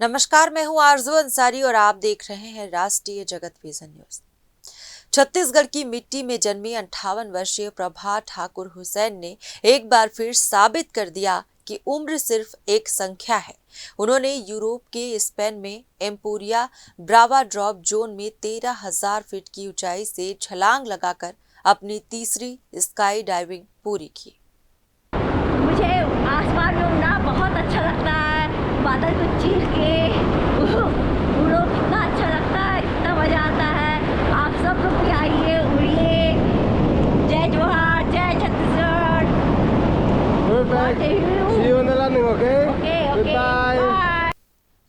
नमस्कार, मैं हूं आरजू अंसारी और आप देख रहे हैं राष्ट्रीय जगत विजन न्यूज। छत्तीसगढ़ की मिट्टी में जन्मी 58 वर्षीय प्रभा ठाकुर हुसैन ने एक बार फिर साबित कर दिया कि उम्र सिर्फ एक संख्या है। उन्होंने यूरोप के स्पेन में एम्पोरिया ब्रावा ड्रॉप जोन में 13,000 फीट की ऊंचाई से छलांग लगाकर अपनी तीसरी स्काई डाइविंग पूरी की। मुझे आसमान में उड़ना बहुत अच्छा लगता है। बादल को चीर के उड़ो, कितना अच्छा लगता है, कितना मजा आता है। आप सब लोग भी आइए, उड़िए। जय जोहार, जय छत्तीसगढ़।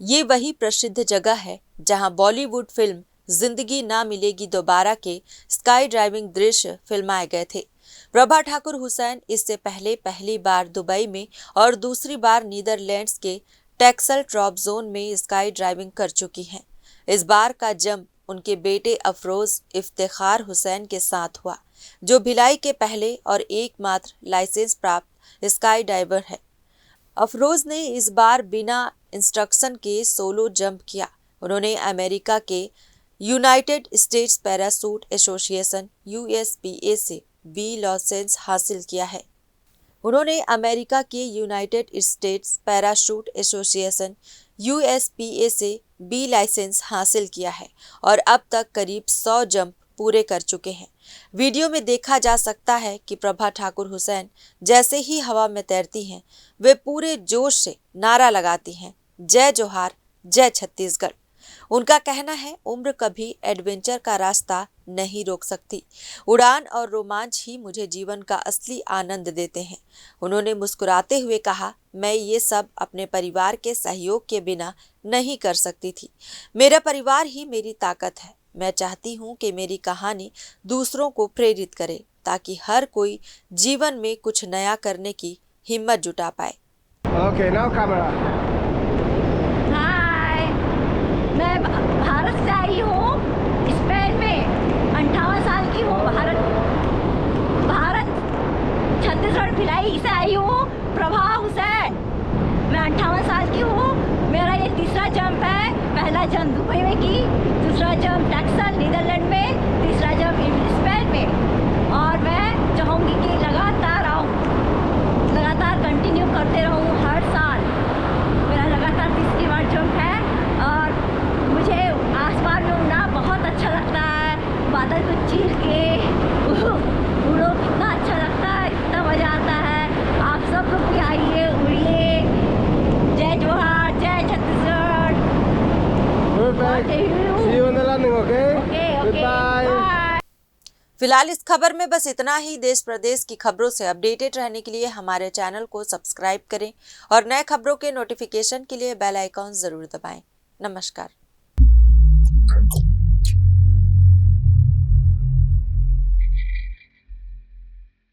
ये वही प्रसिद्ध जगह है जहां बॉलीवुड फिल्म जिंदगी ना मिलेगी दोबारा के स्काई ड्राइविंग दृश्य फिल्माए गए थे। प्रभा ठाकुर हुसैन इससे पहले पहली बार दुबई में और दूसरी बार नीदरलैंड्स के टेक्सल ड्रॉप जोन में स्काई ड्राइविंग कर चुकी हैं। इस बार का जंप उनके बेटे अफरोज इफ्तिखार हुसैन के साथ हुआ, जो भिलाई के पहले और एकमात्र लाइसेंस प्राप्त स्काई डाइवर है। अफरोज ने इस बार बिना इंस्ट्रक्शन के सोलो जंप किया। उन्होंने अमेरिका के United states parachute association USPA से बी लाइसेंस हासिल किया है। उन्होंने अमेरिका के United states parachute association USPA से बी लाइसेंस हासिल किया है और अब तक करीब 100 जंप पूरे कर चुके हैं। वीडियो में देखा जा सकता है कि प्रभा ठाकुर हुसैन जैसे ही हवा में तैरती हैं, वे पूरे जोश से नारा लगाती हैं, जय जोहार, जय छत्तीसगढ़। उनका कहना है, उम्र कभी एडवेंचर का रास्ता नहीं रोक सकती। उड़ान और रोमांच ही मुझे जीवन का असली आनंद देते हैं। उन्होंने मुस्कुराते हुए कहा, मैं ये सब अपने परिवार के सहयोग के बिना नहीं कर सकती थी। मेरा परिवार ही मेरी ताकत है। मैं चाहती हूँ कि मेरी कहानी दूसरों को प्रेरित करे, ताकि हर कोई जीवन में कुछ नया करने की हिम्मत जुटा पाए। Okay, now camera. हाय, मैं भारत से आई हूँ, स्पेन में 58 साल की हूँ। भारत छत्तीसगढ़ भिलाई से आई हूँ, प्रभा हुसैन। मैं 58 साल की हूँ। मेरा ये तीसरा जंप है। पहला जंप दुबई में की, दूसरा जंप टेक्सल नीदरलैंड में, तीसरा जंप स्पेन में। और मैं चाहूँगी कि लगातार कंटिन्यू करते रहूँ हर साल। मेरा लगातार तीसरी बार जंप है और मुझे आसमान में उड़ना बहुत अच्छा लगता है। बादल को चीर के उड़ो, कितना अच्छा लगता है, कितना मजा आता है। आप सब लोग भी आइए, उड़िए। जय जोहार, जय Chhattisgarh. See you on the landing, okay? Goodbye. फिलहाल इस खबर में बस इतना ही। देश प्रदेश की खबरों से अपडेटेड रहने के लिए हमारे चैनल को सब्सक्राइब करें और नए खबरों के नोटिफिकेशन के लिए बेल आइकॉन जरूर दबाएं। नमस्कार।